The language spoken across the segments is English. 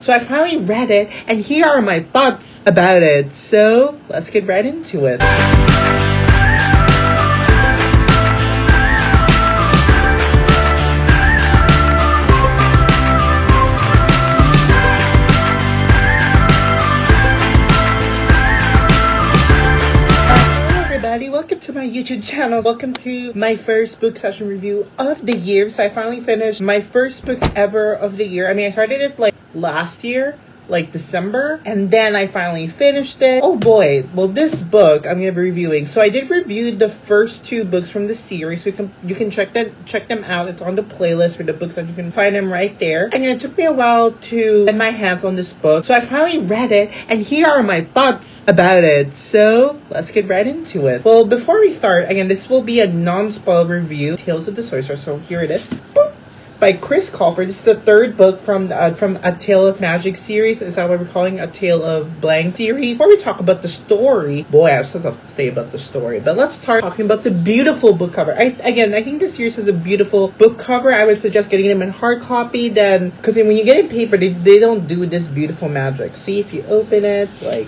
So I finally read it, and here are my thoughts about it. So let's get right into it. Welcome to my YouTube channel. Welcome to my first book session review of the year. So I finally finished my first book ever of the year. I mean, I started it like last year, like December, and then I finally finished it. Oh boy, well, this book I'm gonna be reviewing. So I did review the first two books from the series, so you can check them out. It's on the playlist for the books, and you can find them right there. And it took me a while to get my hands on this book, so I finally read it, and here are my thoughts about it. So let's get right into it. Well, before we start, again, this will be a non-spoiler review, Tales of the Sorcerer. So here it is. Boop. By Colfer. This is the third book from A Tale of Magic series. Is that what we're calling A Tale of Blank series? Before we talk about the story, boy, I have so much to say about the story, but let's start talking about the beautiful book cover. I think this series has a beautiful book cover. I would suggest getting them in hard copy, then, because when you get it in paper, they don't do this beautiful magic. See, if you open it, like,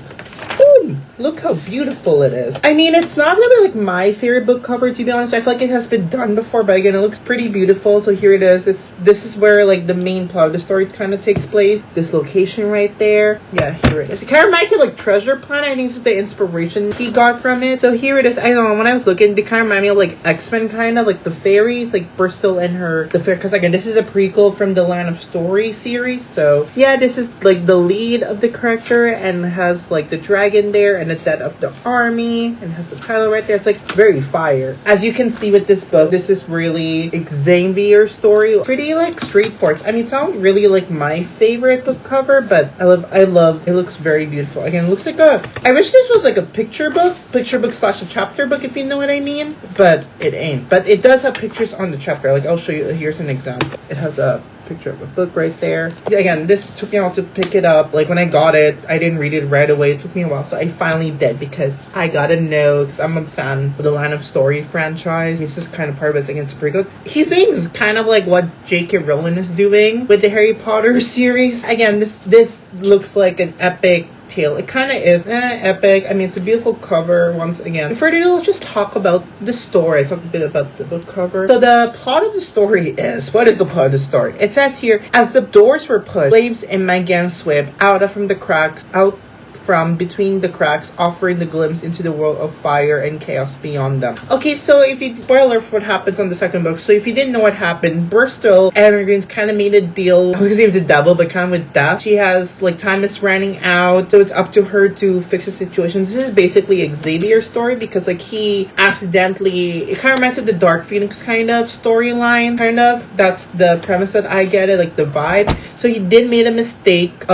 boom! Look how beautiful it is. I mean, it's not really like my favorite book cover, to be honest. I feel like it has been done before, but again, it looks pretty beautiful. So here it is. This is where like the main plot of the story kind of takes place. This location right there. Yeah, here it is. It kind of reminds me of like Treasure Planet. I think this is the inspiration he got from it. So here it is. I don't know, when I was looking, they kind of remind me of like X-Men, kind of like the fairies, like Bristol and the fair. Because again, this is a prequel from the Land of Story series. So yeah, this is like the lead of the character and has like the dragon there and the death of the army, and has the title right there. It's like very fire. As you can see with this book, this is really Xavier's story. Pretty like straightforward. I mean, it's not really like my favorite book cover, but I love it. Looks very beautiful. Again, it looks like I wish this was like a picture book slash a chapter book, if you know what I mean, but it ain't. But it does have pictures on the chapter. Like, I'll show you. Here's an example. It has a picture of a book right there. Again, this took me a while to pick it up. Like, when I got it, I didn't read it right away. It took me a while, so I finally did, because I gotta know, because I'm a fan of the Land of Story franchise. It's just kind of part of it's against pretty good. He's doing kind of like what J.K. Rowling is doing with the Harry Potter series. Again, this looks like an epic tale. It kind of is epic. I mean, it's a beautiful cover once again. Before let's just talk about the story. Talk a bit about the book cover. So the plot of the story is, what is the plot of the story? It says here, as the doors were pushed, slaves in Magan swept out from between the cracks, offering the glimpse into the world of fire and chaos beyond them. Okay, so if you spoiler for what happens on the second book, so if you didn't know what happened, Bristol Evergreens kind of made a deal, I was gonna say with the devil, but kind of with death. She has, like, time is running out, so it's up to her to fix the situation. This is basically Xavier's story, because, like, he accidentally, it kind of reminds me of the Dark Phoenix kind of storyline, kind of. That's the premise that I get it, like, the vibe. So he did made a mistake,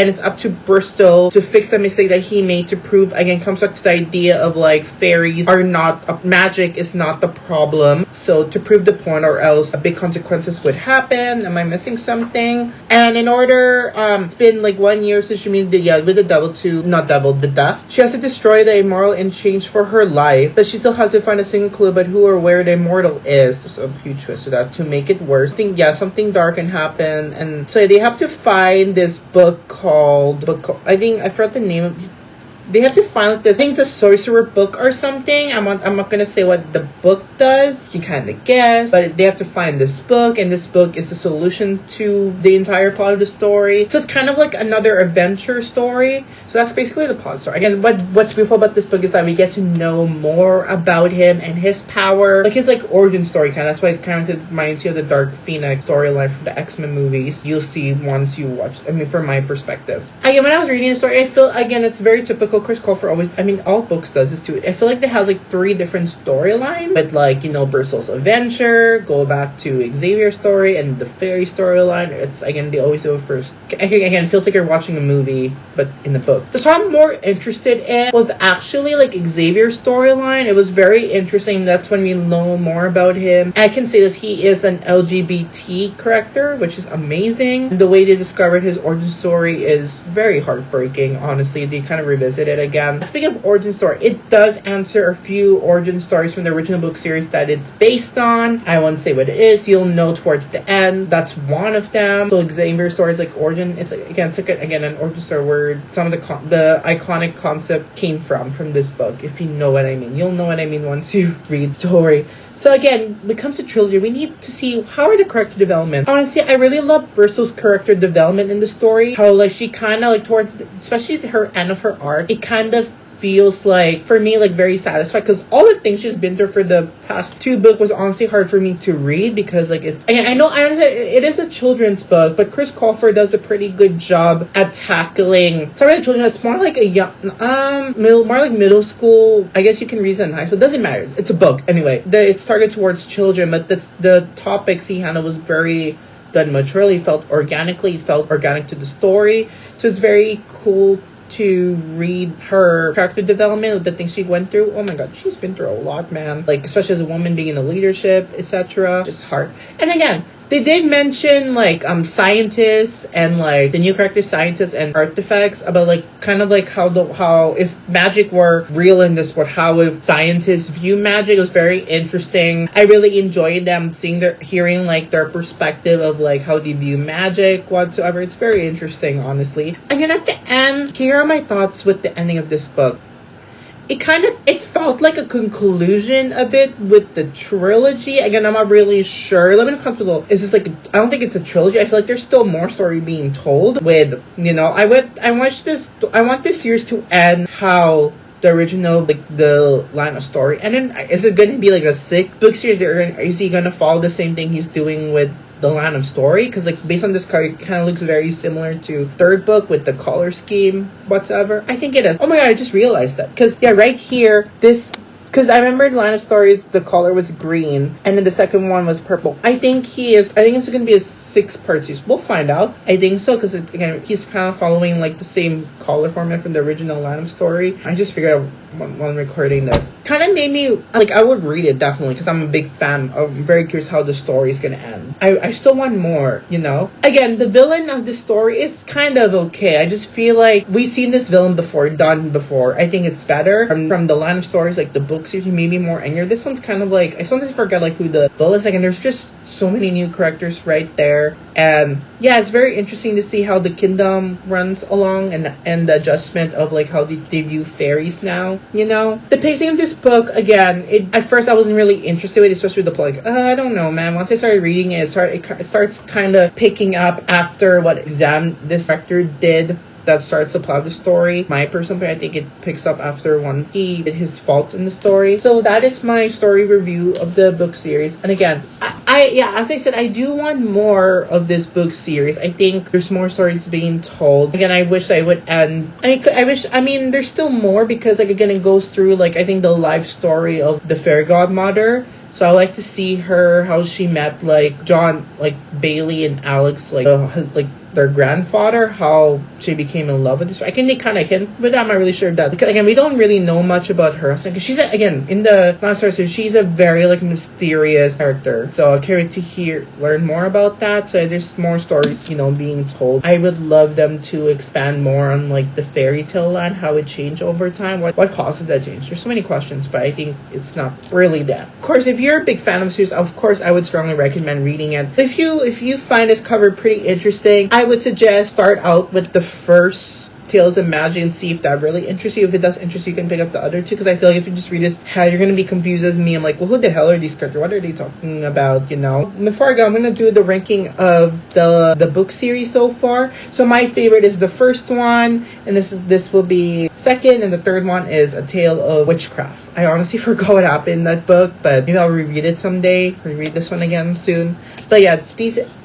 and it's up to Bristol to fix the mistake that he made, to prove, again, comes back to the idea of like fairies are not, magic is not the problem. So to prove the point, or else big consequences would happen. Am I missing something? And in order, it's been like 1 year since she made the death. She has to destroy the immoral in exchange for her life, but she still has to find a single clue about who or where the immortal is. There's a huge twist to that to make it worse. Something dark can happen, and so they have to find this book called, I think I forgot the name of. They have to find like this, I think, the Sorcerer book or something. I'm not gonna say what the book does. You kind of guess, but they have to find this book, and this book is the solution to the entire plot of the story. So it's kind of like another adventure story. So that's basically the plot story. Again, what's beautiful about this book is that we get to know more about him and his power, like his like origin story kind of. That's why it kind of reminds you of the Dark Phoenix storyline from the X-Men movies. You'll see once you watch. I mean, from my perspective. Again, when I was reading the story, I feel, again, it's very typical. Chris Colfer always, I mean, all books does this too. I feel like they has like 3 different storylines, but like, you know, Bristol's adventure, go back to Xavier's story, and the fairy storyline. It's, again, they always do it first. Again, it feels like you're watching a movie, but in the book. The one I'm more interested in was actually like Xavier's storyline. It was very interesting. That's when we know more about him. I can say this, he is an LGBT character, which is amazing. The way they discovered his origin story is very heartbreaking, honestly. They kind of revisit revisit it again. Speaking of origin story, it does answer a few origin stories from the original book series that it's based on. I won't say what it is. You'll know towards the end. That's one of them. So Xavier's story is like origin. It's again an origin story where some of the iconic concept came from this book. If you know what I mean, you'll know what I mean once you read the story. So again, when it comes to trilogy, we need to see how are the character development. Honestly, I really love Bristol's character development in the story. How like she kind of like towards, especially her end of her arc, it kind of feels like, for me, like very satisfied, because all the things she's been through for the past 2 books was honestly hard for me to read, because like I know it is a children's book, but Chris Colfer does a pretty good job at tackling some of the children. It's more like a young more like middle school, I guess you can read it in high school, it doesn't matter, it's a book anyway. It's targeted towards children, but the topics he handled was very done maturely. It felt organic to the story, so it's very cool to read her character development, the things she went through. Oh my god, she's been through a lot, man. Like, especially as a woman being in a leadership, etc. It's hard. And again, they did mention like scientists and like the new character scientists and artifacts, about like kind of like how if magic were real in this world, how would scientists view magic. It was very interesting. I really enjoyed them hearing like their perspective of like how they view magic whatsoever. It's very interesting, honestly. Again, at the end, here are my thoughts with the ending of this book. It felt like a conclusion a bit with the trilogy. Again, I'm not really sure. Let me know. Is this like, I don't think it's a trilogy. I feel like there's still more story being told with, I want this series to end how the original, like the line of story. And then is it going to be like a 6 book series, or is he going to follow the same thing he's doing with the line of story? Because like based on this card, it kind of looks very similar to 3rd book with the color scheme whatsoever. I think it is. Oh my god, I just realized that, because yeah, right here, because I remember in Line of Stories, the color was green, and then the second one was purple. I think it's going to be a 6-part series. We'll find out. I think so, because again, he's kind of following like the same color format from the original Line of Story. I just figured out when recording this. Kind of made me, like, I would read it definitely, because I'm a big fan. I'm very curious how the story is going to end. I still want more, Again, the villain of the story is kind of okay. I just feel like we've seen this villain done before. I think it's better from the Line of Stories, like the book series, maybe more angrier. This one's kind of like, I sometimes forget like who the villain is, like, and there's just so many new characters right there. And yeah, it's very interesting to see how the kingdom runs along, and the adjustment of like how they view fairies now. The pacing of this book, again, at first I wasn't really interested with it, especially with the plot. Like, I don't know, man. Once I started reading it, it starts kind of picking up after what exam this director did. That starts the plot of the story. My personal opinion, I think it picks up after once he did his faults in the story. So that is my story review of the book series. And again, as I said, I do want more of this book series. I think there's more stories being told. Again, I wish I would end. There's still more, because like again, it goes through like, I think the life story of the fairy godmother. So I like to see how she met like John, like Bailey and Alex, like their grandfather, how she became in love with this. I can kind of hint, but I'm not really sure of that, because again, we don't really know much about her. Because she's again in the Sorcery, she's a very like mysterious character. So I can't wait to learn more about that. So there's more stories, being told. I would love them to expand more on like the fairy tale line, how it changed over time, what causes that change. There's so many questions, but I think it's not really that. Of course, if you're a big fan of the series, of course I would strongly recommend reading it. If you find this cover pretty interesting, I would suggest start out with the first Tales of Magic and see if that really interests you. If it does interest you, you can pick up the other 2, because I feel like if you just read this, you're going to be confused as me. I'm like, well, who the hell are these characters? What are they talking about, Before I go, I'm going to do the ranking of the book series so far. So my favorite is the first one, and this will be second, and the third one is A Tale of Witchcraft. I honestly forgot what happened in that book, but maybe I'll reread it someday. Reread this one again soon. But yeah,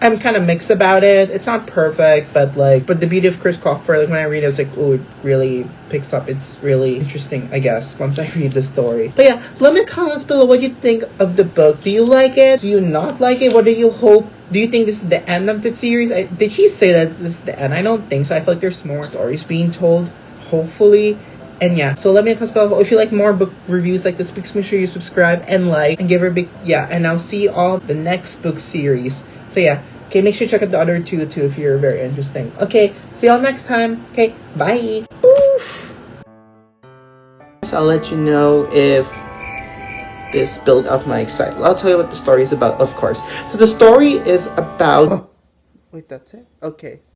I'm kind of mixed about it. It's not perfect, but the beauty of Chris Colfer, like when I read it, I was like, oh, it really picks up. It's really interesting, I guess, once I read the story. But yeah, let me comments below what you think of the book. Do you like it? Do you not like it? What do you hope? Do you think this is the end of the series? Did he say that this is the end? I don't think so. I feel like there's more stories being told, hopefully. And yeah, so let me know below if you like more book reviews like this. Please make sure you subscribe and like and give her a big and I'll see you all the next book series. So yeah, okay, make sure you check out the other 2 too if you're very interesting. Okay, see y'all next time. Okay, bye. Oof. I'll let you know if this build up my excitement. I'll tell you what the story is about, of course. So the story is about... Wait, that's it? Okay.